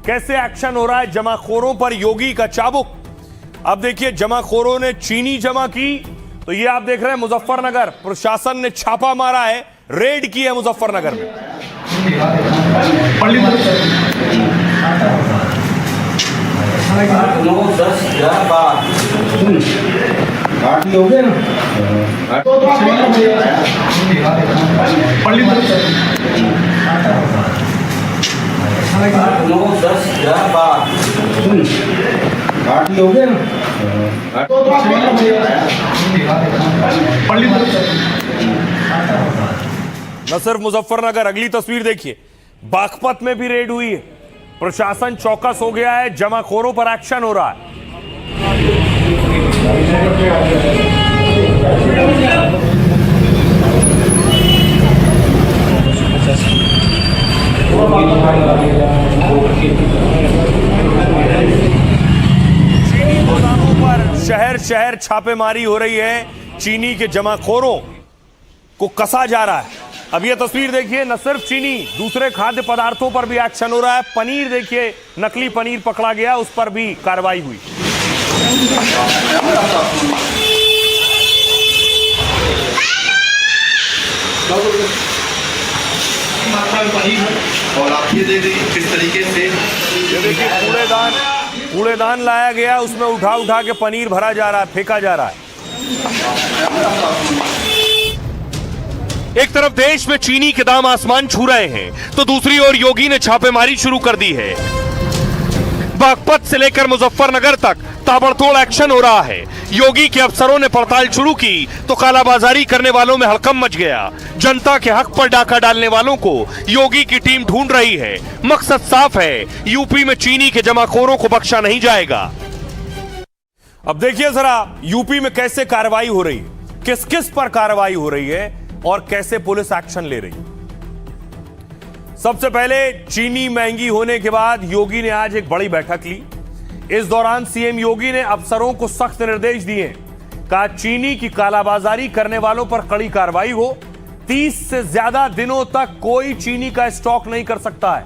कैसे एक्शन हो रहा है जमाखोरों पर योगी का चाबुक। अब देखिए जमाखोरों ने चीनी जमा की, तो ये आप देख रहे हैं मुजफ्फरनगर प्रशासन ने छापा मारा है, रेड की है मुजफ्फरनगर में। हो गया ना हो गया न सिर्फ मुजफ्फरनगर, अगली तस्वीर देखिए, बागपत में भी रेड हुई है। प्रशासन चौकस हो गया है, जमाखोरों पर एक्शन हो रहा है। चीनी गोदामों पर शहर शहर छापेमारी हो रही है, चीनी के जमाखोरों को कसा जा रहा है। अब यह तस्वीर देखिए, न सिर्फ चीनी, दूसरे खाद्य पदार्थों पर भी एक्शन हो रहा है। पनीर देखिए, नकली पनीर पकड़ा गया, उस पर भी कार्रवाई हुई। और आप ये देखिए किस तरीके से ये देखिए कूड़ेदान लाया गया, उसमें उठा उठा के पनीर भरा जा रहा है, फेंका जा रहा है। एक तरफ देश में चीनी के दाम आसमान छू रहे हैं, तो दूसरी ओर योगी ने छापेमारी शुरू कर दी है। बागपत से लेकर मुजफ्फरनगर तक ताबड़तोड़ एक्शन हो रहा है। योगी के अफसरों ने पड़ताल शुरू की तो कालाबाजारी करने वालों में हड़कंप मच गया। जनता के हक पर डाका डालने वालों को योगी की टीम ढूंढ रही है। मकसद साफ है, यूपी में चीनी के जमाखोरों को बख्शा नहीं जाएगा। अब देखिए जरा यूपी में कैसे कार्रवाई हो रही है, किस किस पर कार्रवाई हो रही है और कैसे पुलिस एक्शन ले रही है। सबसे पहले चीनी महंगी होने के बाद योगी ने आज एक बड़ी बैठक ली। इस दौरान सीएम योगी ने अफसरों को सख्त निर्देश दिए। कहा चीनी की कालाबाजारी करने वालों पर कड़ी कार्रवाई हो। 30 से ज्यादा दिनों तक कोई चीनी का स्टॉक नहीं कर सकता है।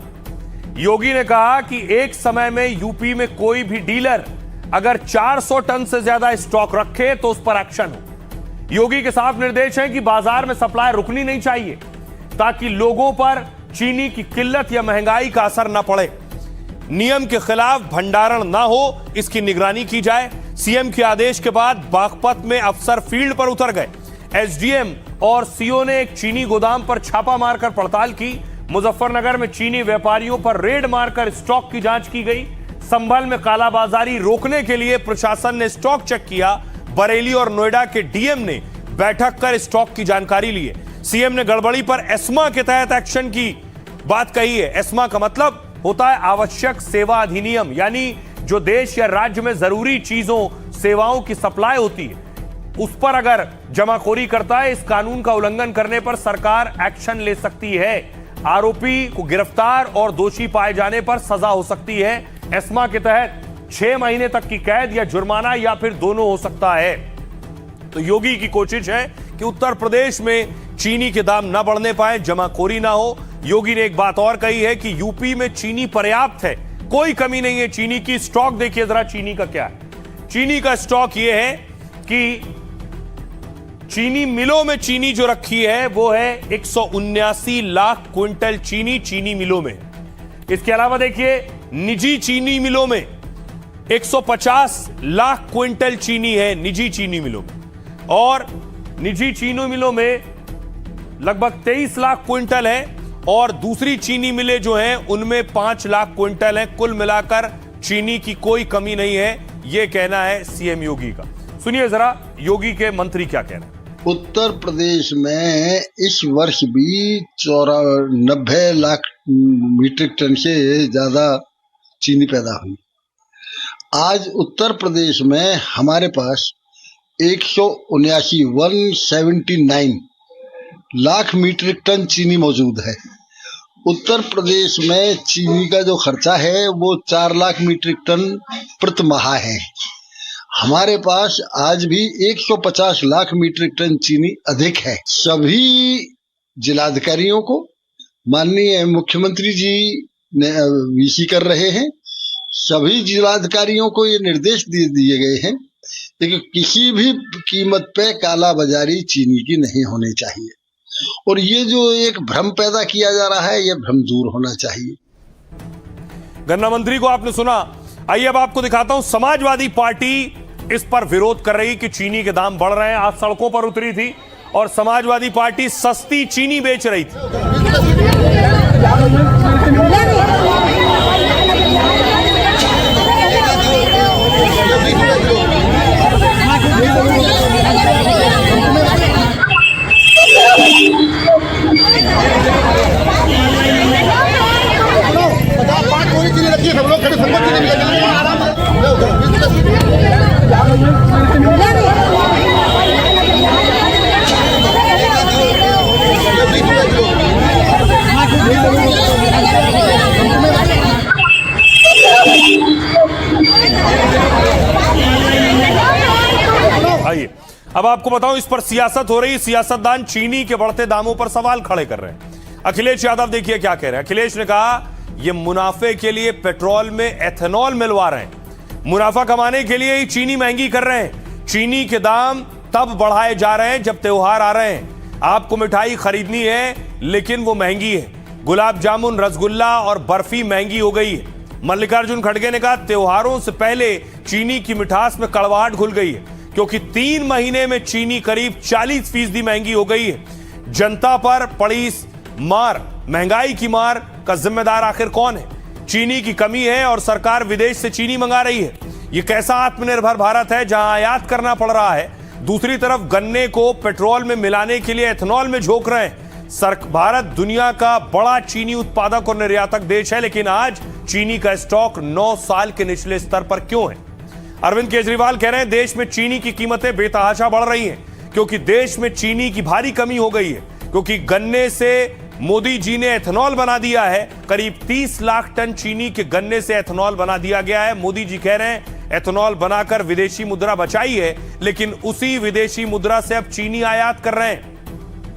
योगी ने कहा कि एक समय में यूपी में कोई भी डीलर अगर 400 टन से ज्यादा स्टॉक रखे तो उस पर एक्शन हो। योगी के साफ निर्देश हैं कि बाजार में सप्लाई रुकनी नहीं चाहिए, ताकि लोगों पर चीनी की किल्लत या महंगाई का असर न पड़े। नियम के खिलाफ भंडारण ना हो, इसकी निगरानी की जाए। सीएम के आदेश के बाद बागपत में अफसर फील्ड पर उतर गए। एसडीएम और सीओ ने एक चीनी गोदाम पर छापा मारकर पड़ताल की। मुजफ्फरनगर में चीनी व्यापारियों पर रेड मारकर स्टॉक की जांच की गई। संभल में कालाबाजारी रोकने के लिए प्रशासन ने स्टॉक चेक किया। बरेली और नोएडा के डीएम ने बैठक कर स्टॉक की जानकारी ली है। सीएम ने गड़बड़ी पर एस्मा के तहत एक्शन की बात कही है। एस्मा का मतलब होता है आवश्यक सेवा अधिनियम, यानी जो देश या राज्य में जरूरी चीजों सेवाओं की सप्लाई होती है, उस पर अगर जमाखोरी करता है, इस कानून का उल्लंघन करने पर सरकार एक्शन ले सकती है। आरोपी को गिरफ्तार और दोषी पाए जाने पर सजा हो सकती है। एस्मा के तहत 6 महीने तक की कैद या जुर्माना या फिर दोनों हो सकता है। तो योगी की कोशिश है कि उत्तर प्रदेश में चीनी के दाम न बढ़ने पाए, जमाखोरी ना हो। योगी ने एक बात और कही है कि यूपी में चीनी पर्याप्त है, कोई कमी नहीं है चीनी की। स्टॉक देखिए जरा चीनी का क्या है। चीनी का स्टॉक यह है कि चीनी मिलों में चीनी जो रखी है वो है 179 लाख क्विंटल चीनी मिलों में। इसके अलावा देखिए निजी चीनी मिलों में 150 लाख क्विंटल चीनी है निजी चीनी मिलों में, और निजी चीनी मिलों में लगभग 23 लाख क्विंटल है, और दूसरी चीनी मिलें जो हैं उनमें 5 लाख क्विंटल है। कुल मिलाकर चीनी की कोई कमी नहीं है, यह कहना है सीएम योगी का। सुनिए जरा योगी के मंत्री क्या कह रहे हैं। उत्तर प्रदेश में इस वर्ष भी 90 लाख मीट्रिक टन से ज्यादा चीनी पैदा हुई। आज उत्तर प्रदेश में हमारे पास 179 लाख मीट्रिक टन चीनी मौजूद है। उत्तर प्रदेश में चीनी का जो खर्चा है वो 4 लाख मीट्रिक टन प्रति माह है। हमारे पास आज भी 150 लाख मीट्रिक टन चीनी अधिक है। सभी जिलाधिकारियों को माननीय मुख्यमंत्री जी वीसी कर रहे हैं। सभी जिलाधिकारियों को ये निर्देश दे दिए गए हैं कि किसी भी कीमत पे काला बाजारी चीनी की नहीं होनी चाहिए, और ये जो एक भ्रम पैदा किया जा रहा है, ये भ्रम दूर होना चाहिए। गन्ना मंत्री को आपने सुना। आइए अब आपको दिखाता हूं, समाजवादी पार्टी इस पर विरोध कर रही कि चीनी के दाम बढ़ रहे हैं। आज सड़कों पर उतरी थी और समाजवादी पार्टी सस्ती चीनी बेच रही थी। आइए अब आपको बताऊं, इस पर सियासत हो रही। सियासतदान चीनी के बढ़ते दामों पर सवाल खड़े कर रहे हैं। अखिलेश यादव देखिए क्या कह रहे हैं। अखिलेश ने कहा यह मुनाफे के लिए पेट्रोल में एथेनॉल मिलवा रहे हैं, मुनाफा कमाने के लिए ही चीनी महंगी कर रहे हैं। चीनी के दाम तब बढ़ाए जा रहे हैं जब त्योहार आ रहे हैं। आपको मिठाई खरीदनी है लेकिन वो महंगी है। गुलाब जामुन, रसगुल्ला और बर्फी महंगी हो गई है। मल्लिकार्जुन खड़गे ने कहा त्योहारों से पहले चीनी की मिठास में कड़वाहट घुल गई है, क्योंकि 3 महीने में चीनी करीब 40% महंगी हो गई है। जनता पर पड़ी मार, महंगाई की मार का जिम्मेदार आखिर कौन है? चीनी की कमी है और सरकार विदेश से चीनी मंगा रही है। यह कैसा आत्मनिर्भर भारत है जहां आयात करना पड़ रहा है, दूसरी तरफ गन्ने को पेट्रोल में मिलाने के लिए एथेनॉल में झोंक रहे हैं। भारत दुनिया का बड़ा चीनी उत्पादक और निर्यातक देश है, लेकिन आज चीनी का स्टॉक 9 साल के निचले स्तर पर क्यों है? अरविंद केजरीवाल कह रहे हैं देश में चीनी की कीमतें बेतहाशा बढ़ रही हैं, क्योंकि देश में चीनी की भारी कमी हो गई है, क्योंकि गन्ने से मोदी जी ने एथेनॉल बना दिया है। करीब 30 लाख टन चीनी के गन्ने से एथेनॉल बना दिया गया है। मोदी जी कह रहे हैं एथेनॉल बनाकर विदेशी मुद्रा बचाई है, लेकिन उसी विदेशी मुद्रा से अब चीनी आयात कर रहे हैं।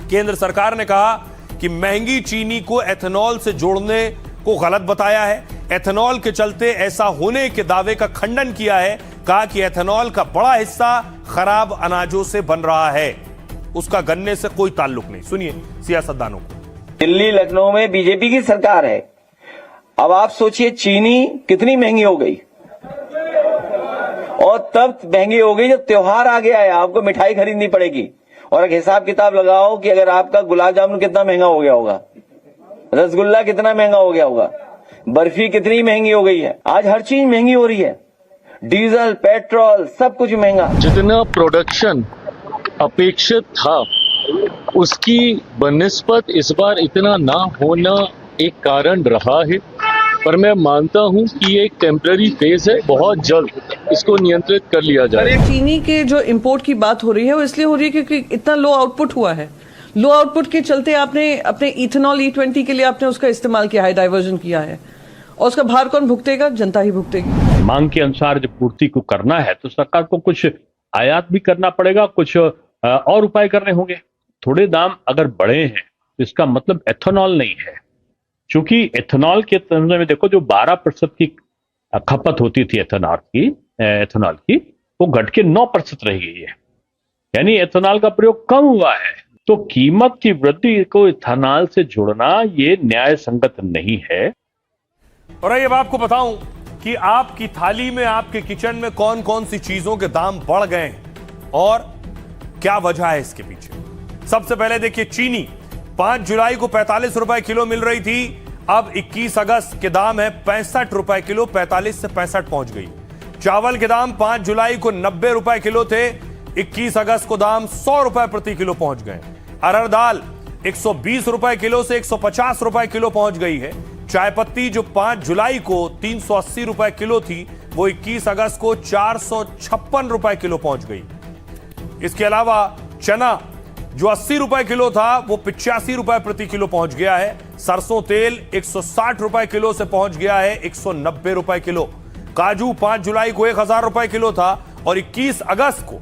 केंद्र सरकार ने कहा कि महंगी चीनी को एथेनॉल से जोड़ने को गलत बताया है। एथेनॉल के चलते ऐसा होने के दावे का खंडन किया है, कहा कि एथेनॉल का बड़ा हिस्सा खराब अनाजों से बन रहा है, उसका गन्ने से कोई ताल्लुक नहीं। सुनिए सियासतदानों को। दिल्ली लखनऊ में बीजेपी की सरकार है। अब आप सोचिए चीनी कितनी महंगी हो गई, और तब महंगी हो गई जब त्योहार आ गया है, आपको मिठाई खरीदनी पड़ेगी। और एक हिसाब किताब लगाओ कि अगर आपका गुलाब जामुन कितना महंगा हो गया होगा, रसगुल्ला कितना महंगा हो गया होगा, बर्फी कितनी महंगी हो गई है। आज हर चीज महंगी हो रही है, डीजल, पेट्रोल, सब कुछ महंगा। जितना प्रोडक्शन अपेक्षित था उसकी बनिस्बत इस बार इतना ना होना एक कारण रहा है, पर मैं मानता हूं कि ये एक टेम्पररी फेज है। बहुत जल्द इसको नियंत्रित कर लिया जाए। चीनी के जो इंपोर्ट की बात हो रही है वो इसलिए हो रही है क्योंकि इतना लो आउटपुट हुआ है। लो आउटपुट के चलते आपने अपने इथेनॉल E20 के लिए आपने उसका इस्तेमाल किया है, डाइवर्जन किया है, और उसका भार कौन भुगतेगा? जनता ही भुगतेगी। मांग के अनुसार जब पूर्ति को करना है तो सरकार को कुछ आयात भी करना पड़ेगा, कुछ और उपाय करने होंगे। थोड़े दाम अगर बढ़े हैं तो इसका मतलब एथेनॉल नहीं है, क्योंकि एथेनॉल के तुलना में देखो जो 12% की खपत होती थी एथेनॉल की वो घट के 9% रह गई है, यानी एथेनॉल का प्रयोग कम हुआ है। तो कीमत की वृद्धि को एथेनॉल से जोड़ना ये न्याय संगत नहीं है। और अब आपको बताऊं कि आपकी थाली में, आपके किचन में कौन कौन सी चीजों के दाम बढ़ गए हैं और क्या वजह है इसके पीछे। सबसे पहले देखिए चीनी 5 जुलाई को 45 रुपए किलो मिल रही थी, अब 21 अगस्त के दाम है 65 रुपए किलो, 45 से 65 पहुंच गई। चावल के दाम 5 जुलाई को 90 रुपए किलो थे, 21 अगस्त को दाम 100 रुपए प्रति किलो पहुंच गए। अरहर दाल 120 रुपए किलो से 150 रुपए किलो पहुंच गई है। चाय पत्ती जो 5 जुलाई को 380 रुपए किलो थी, वो 21 अगस्त को 456 रुपए किलो पहुंच गई। इसके अलावा चना जो 80 रुपए किलो था वो 85 रुपए प्रति किलो पहुंच गया है। सरसों तेल 160 रुपए किलो से पहुंच गया है 190 रुपए किलो। काजू 5 जुलाई को 1000 रुपए किलो था और 21 अगस्त को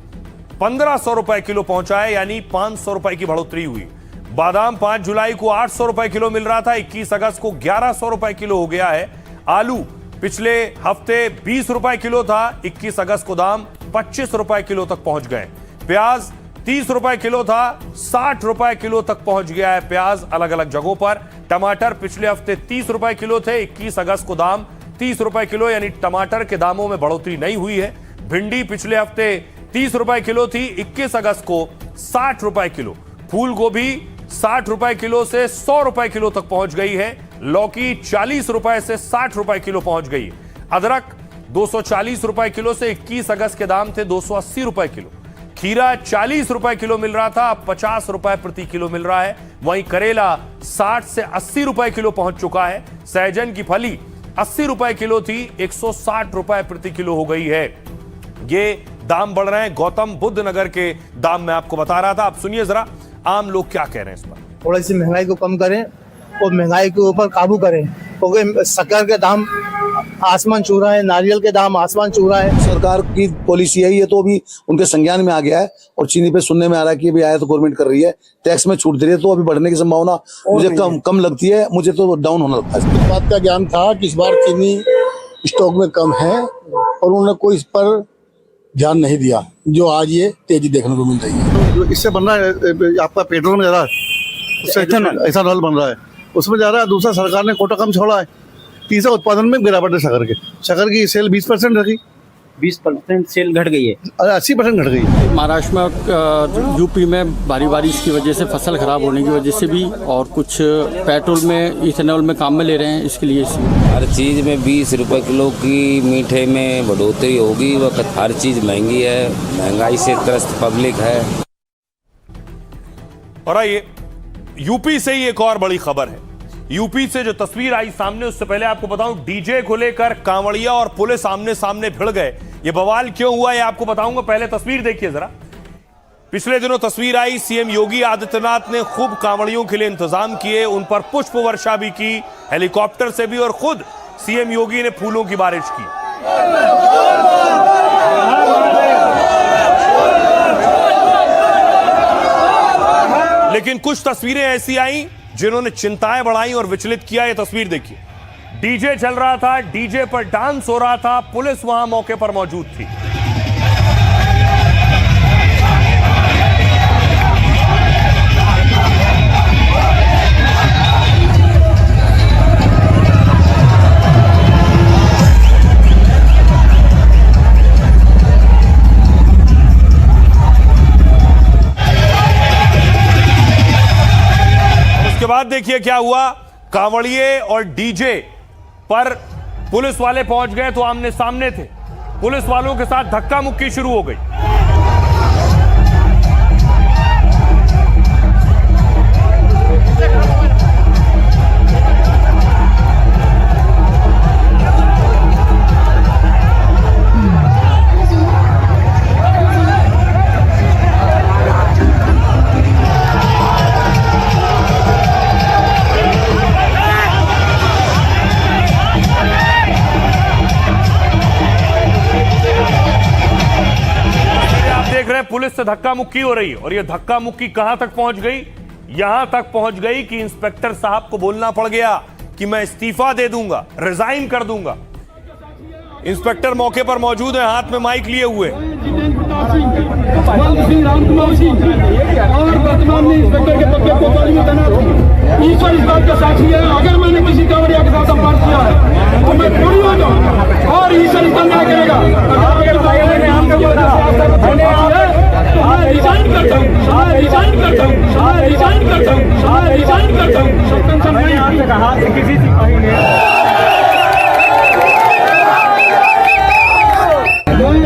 1500 रुपए किलो पहुंचा है, यानी 500 रुपए की बढ़ोतरी हुई। बादाम 5 जुलाई को 800 रुपए किलो मिल रहा था, 21 अगस्त को 1100 रुपए किलो हो गया है। आलू पिछले हफ्ते 20 रुपए किलो था, 21 अगस्त को दाम 25 रुपए किलो तक पहुंच गए। प्याज 30 रुपए किलो था, 60 रुपए किलो तक पहुंच गया है प्याज अलग अलग जगहों पर। टमाटर पिछले हफ्ते 30 रुपए किलो थे, 21 अगस्त को दाम 30 रुपए किलो, यानी टमाटर के दामों में बढ़ोतरी नहीं हुई है। भिंडी पिछले हफ्ते 30 रुपए किलो थी, 21 अगस्त को 60 रुपए किलो। फूल गोभी 60 रुपए किलो से 100 रुपए किलो तक पहुंच गई है। लौकी 40 रुपए से 60 रुपए किलो पहुंच गई। अदरक 240 रुपए किलो से 21 अगस्त के दाम थे 280 रुपए किलो। खीरा 40 रुपए किलो मिल रहा था, अब 50 रुपए प्रति किलो मिल रहा है। वहीं करेला 60 से 80 रुपए किलो पहुंच चुका है। सहजन की फली 80 रुपए किलो थी, 160 रुपए प्रति किलो हो गई है। ये दाम बढ़ रहे हैं। गौतम बुद्ध नगर के दाम मैं आपको बता रहा था, आप सुनिए जरा आम लोग क्या कह रहे हैं इस पर। थोड़ी सी महंगाई को कम करें और महंगाई के ऊपर काबू करें, क्योंकि शक्कर के दाम आसमान छू रहा है, नारियल के दाम आसमान छू रहा है। सरकार की पॉलिसी है, ये तो अभी उनके संज्ञान में आ गया है। और चीनी पे सुनने में आ रहा है कि अभी आया तो गवर्नमेंट कर रही है, टैक्स में छूट दे रही है, तो अभी बढ़ने की संभावना मुझे कम लगती है। मुझे तो डाउन होना लगता है। इस बात का ज्ञान था कि इस बार चीनी स्टॉक में कम है और उन्होंने कोई इस पर ध्यान नहीं दिया, जो आज ये तेजी देखने को मिल रही है। जो इससे बन रहा है आपका पेट्रोल में जा रहा है, उससे एथेनॉल बन रहा है, उसमें जा रहा है। दूसरा सरकार ने कोटा कम छोड़ा है। तीसरा उत्पादन में गिरावट है शक्कर की सेल 20% रही, 20% सेल घट गई है, 80% घट गई है। महाराष्ट्र में यूपी में भारी बारिश की वजह से फसल खराब होने की वजह से भी, और कुछ पेट्रोल में इथेनॉल में काम में ले रहे हैं, इसके लिए हर चीज़ में 20 रुपए किलो की मीठे में बढ़ोतरी होगी। वक्त हर चीज़ महंगी है, महंगाई से त्रस्त पब्लिक है। और आइए यूपी से ही एक और बड़ी खबर है। यूपी से जो तस्वीर आई सामने, उससे पहले आपको बताऊं, डीजे को लेकर कांवड़िया और पुलिस आमने सामने भिड़ गए। ये बवाल क्यों हुआ ये आपको बताऊंगा, पहले तस्वीर देखिए जरा। पिछले दिनों तस्वीर आई, सीएम योगी आदित्यनाथ ने खूब कांवड़ियों के लिए इंतजाम किए, उन पर पुष्प वर्षा भी की, हेलीकॉप्टर से भी, और खुद सीएम योगी ने फूलों की बारिश की। लेकिन कुछ तस्वीरें ऐसी आई जिन्होंने चिंताएं बढ़ाई और विचलित किया। ये तस्वीर देखिए, डीजे चल रहा था, डीजे पर डांस हो रहा था, पुलिस वहां मौके पर मौजूद थी। उसके बाद देखिए क्या हुआ, कांवड़िए और डीजे पर पुलिस वाले पहुंच गए तो आमने सामने थे। पुलिस वालों के साथ धक्का मुक्की शुरू हो गई। पुलिस से धक्का मुक्की हो रही है, और यह धक्का मुक्की कहां तक पहुंच गई, यहां तक पहुंच गई कि इंस्पेक्टर साहब को बोलना पड़ गया कि मैं इस्तीफा दे दूंगा, रिजाइन कर दूंगा। इंस्पेक्टर मौके पर मौजूद है, हाथ में माइक लिए हुए। ईश्वर इस बात का साक्षी है, अगर मैंने किसी कांवड़िया के साथ अपराध किया है तो मैं पूरी हो जाऊं और ईश्वर इसका न्याय करेगा। अगर रिजाइन करता हूं, रिजाइन करता हूं, रिजाइन करता हूं, रिजाइन करता हूं। सत्तन ने यहाँ से कहा कि किसी सिपाही ने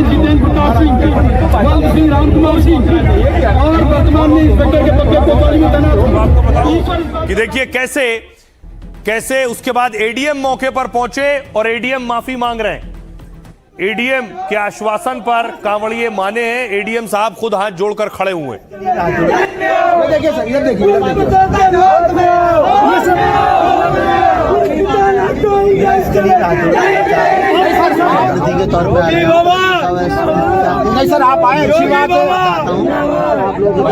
जितेंद्र प्रताप सिंह, बल्द सिंह, राम कुमार सिंह और वर्तमान में इंस्पेक्टर के पद पर कोतवाली में तैनात। कि देखिए कैसे कैसे उसके बाद एडीएम मौके पर पहुंचे और एडीएम माफी मांग रहे हैं। एडीएम के आश्वासन पर कांवड़िए माने हैं, एडीएम साहब खुद हाथ जोड़कर खड़े हुए हैं। देखिए सर, ये देखिए के तौर पर नहीं सर, आप आए, अच्छी बात है।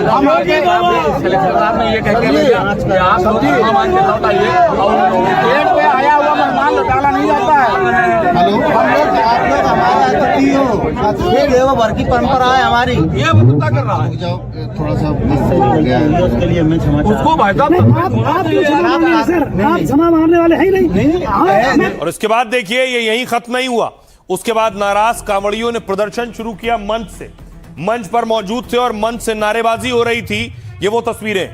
हम आगे सरकार ने ये कह के भेजा कि आप मान के लौटाइए, गेट पे आया हुआ मेहमान लौटाना नहीं जाता है। हेलो, आप लोग हमारे अतिथि हो, ये देवभर की परंपरा है हमारी। ये बता कर रहा है थोड़ा सा उसके लिए मैं क्षमा उसको भाई साहब, आप क्षमा मारने वाले हैं नहीं। और इसके बाद देखिए ये यहीं खत्म नहीं हुआ। उसके बाद नाराज कांवड़ियों ने प्रदर्शन शुरू किया मंच से। मंच पर मौजूद थे और मंच से नारेबाजी हो रही थी। ये वो तस्वीरें।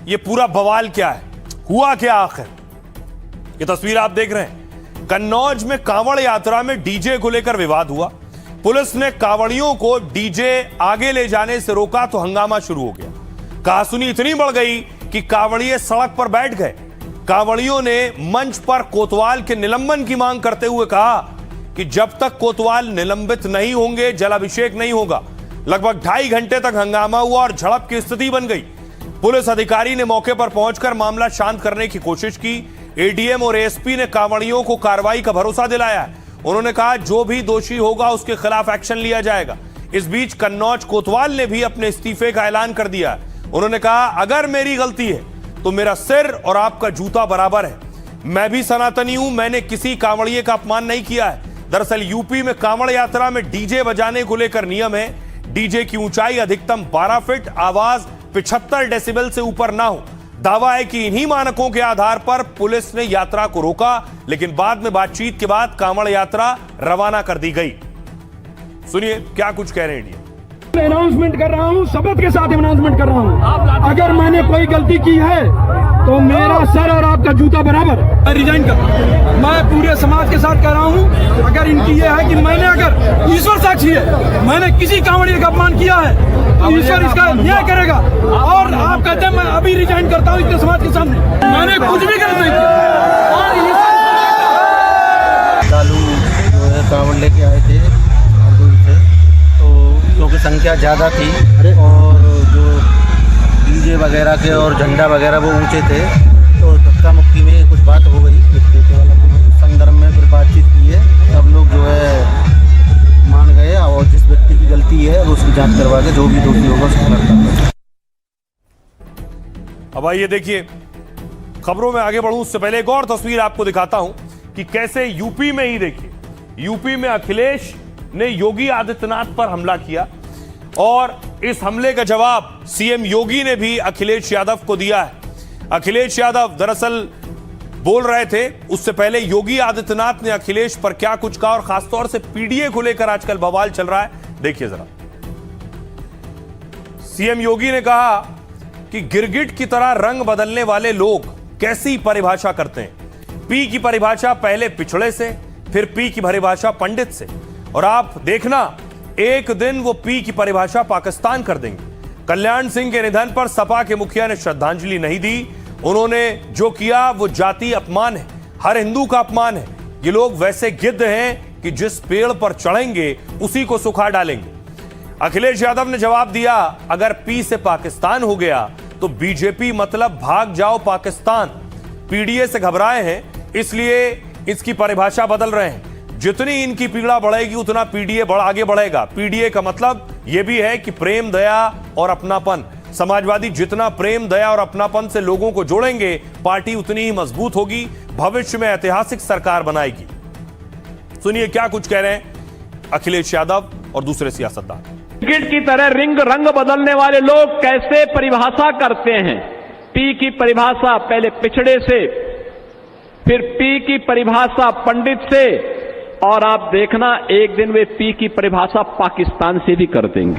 ये पूरा बवाल क्या है, हुआ क्या आखिर। ये तस्वीर आप देख रहे हैं, कन्नौज में कांवड़ यात्रा में डीजे को लेकर विवाद हुआ। पुलिस ने कांवड़ियों को डीजे आगे ले जाने से रोका तो हंगामा शुरू हो गया। कहासुनी इतनी बढ़ गई कि कांवड़िये सड़क पर बैठ गए। कांवड़ियों ने मंच पर कोतवाल के निलंबन की मांग करते हुए कहा कि जब तक कोतवाल निलंबित नहीं होंगे जलाभिषेक नहीं होगा। लगभग 2.5 घंटे तक हंगामा हुआ और झड़प की स्थिति बन गई। पुलिस अधिकारी ने मौके पर पहुंचकर मामला शांत करने की कोशिश की। एडीएम और एएसपी ने कांवड़ियों को कार्रवाई का भरोसा दिलाया है। उन्होंने कहा जो भी दोषी होगा उसके खिलाफ एक्शन लिया जाएगा। इस बीच कन्नौज कोतवाल ने भी अपने इस्तीफे का ऐलान कर दिया है। उन्होंने कहा अगर मेरी गलती है तो मेरा सिर और आपका जूता बराबर है। मैं भी सनातनी हूं, मैंने किसी कांवड़िये का अपमान नहीं किया है। दरअसल यूपी में कांवड़ यात्रा में डीजे बजाने को लेकर नियम है। डीजे की ऊंचाई अधिकतम 12 फीट, आवाज 75 डेसिबल से ऊपर ना हो। दावा है कि इन्हीं मानकों के आधार पर पुलिस ने यात्रा को रोका, लेकिन बाद में बातचीत के बाद कांवड़ यात्रा रवाना कर दी गई। सुनिए क्या कुछ कह रहे हैं इंडिया। अनाउंसमेंट कर रहा हूं, शपथ के साथ अनाउंसमेंट कर रहा हूं, अगर मैंने कोई गलती की है तो मेरा सर और आपका जूता बराबर। मैं रिजाइन कर, मैं पूरे समाज के साथ कह रहा हूं, अगर इनकी ये है कि मैंने, अगर ईश्वर साक्षी है, मैंने किसी कांवड़िये का अपमान किया है, ईश्वर इसका न्याय करेगा। और आप कहते हैं मैं अभी रिजाइन करता हूं इतने समाज के सामने, मैंने कुछ भी गलत नहीं किया। और लालू जो है कांवड़ लेके आए थे क्योंकि संख्या ज़्यादा थी और जो डीजे वगैरह के और झंडा वगैरह वो ऊंचे थे, तो धक्का मुक्की में कुछ बात हो गई। संदर्भ में फिर बातचीत की है, सब लोग जो है मान गए और जिस व्यक्ति की गलती है उसकी जांच करवा के जो भी दोषी होगा उसको गिरफ्तार। अब आइए देखिए, खबरों में आगे बढ़ूं उससे पहले एक और तस्वीर आपको दिखाता हूं कि कैसे यूपी में ही देखिए, यूपी में अखिलेश ने योगी आदित्यनाथ पर हमला किया और इस हमले का जवाब सीएम योगी ने भी अखिलेश यादव को दिया है। अखिलेश यादव दरअसल बोल रहे थे, उससे पहले योगी आदित्यनाथ ने अखिलेश पर क्या कुछ कहा और खासतौर से पीडीए को लेकर आजकल बवाल चल रहा है। देखिए जरा। सीएम योगी ने कहा कि गिरगिट की तरह रंग बदलने वाले लोग कैसी परिभाषा करते हैं। पी की परिभाषा पहले पिछड़े से, फिर पी की परिभाषा पंडित से, और आप देखना एक दिन वो पी की परिभाषा पाकिस्तान कर देंगे। कल्याण सिंह के निधन पर सपा के मुखिया ने श्रद्धांजलि नहीं दी। उन्होंने जो किया वो जाति अपमान है, हर हिंदू का अपमान है। ये लोग वैसे गिद्ध हैं कि जिस पेड़ पर चढ़ेंगे उसी को सुखा डालेंगे। अखिलेश यादव ने जवाब दिया, अगर पी से पाकिस्तान हो गया तो बीजेपी मतलब भाग जाओ पाकिस्तान। पीडीए से घबराए हैं इसलिए इसकी परिभाषा बदल रहे हैं। जितनी इनकी पीड़ा बढ़ेगी उतना पीडीए आगे बढ़ेगा। पीडीए का मतलब यह भी है कि प्रेम, दया और अपनापन। समाजवादी जितना प्रेम, दया और अपनापन से लोगों को जोड़ेंगे, पार्टी उतनी ही मजबूत होगी, भविष्य में ऐतिहासिक सरकार बनाएगी। सुनिए क्या कुछ कह रहे हैं अखिलेश यादव और दूसरे सियासतदान। क्रिकेट की तरह रंग बदलने वाले लोग कैसे परिभाषा करते हैं। पी की परिभाषा पहले पिछड़े से, फिर पी की परिभाषा पंडित से, और आप देखना एक दिन वे पी की परिभाषा पाकिस्तान से भी कर देंगे।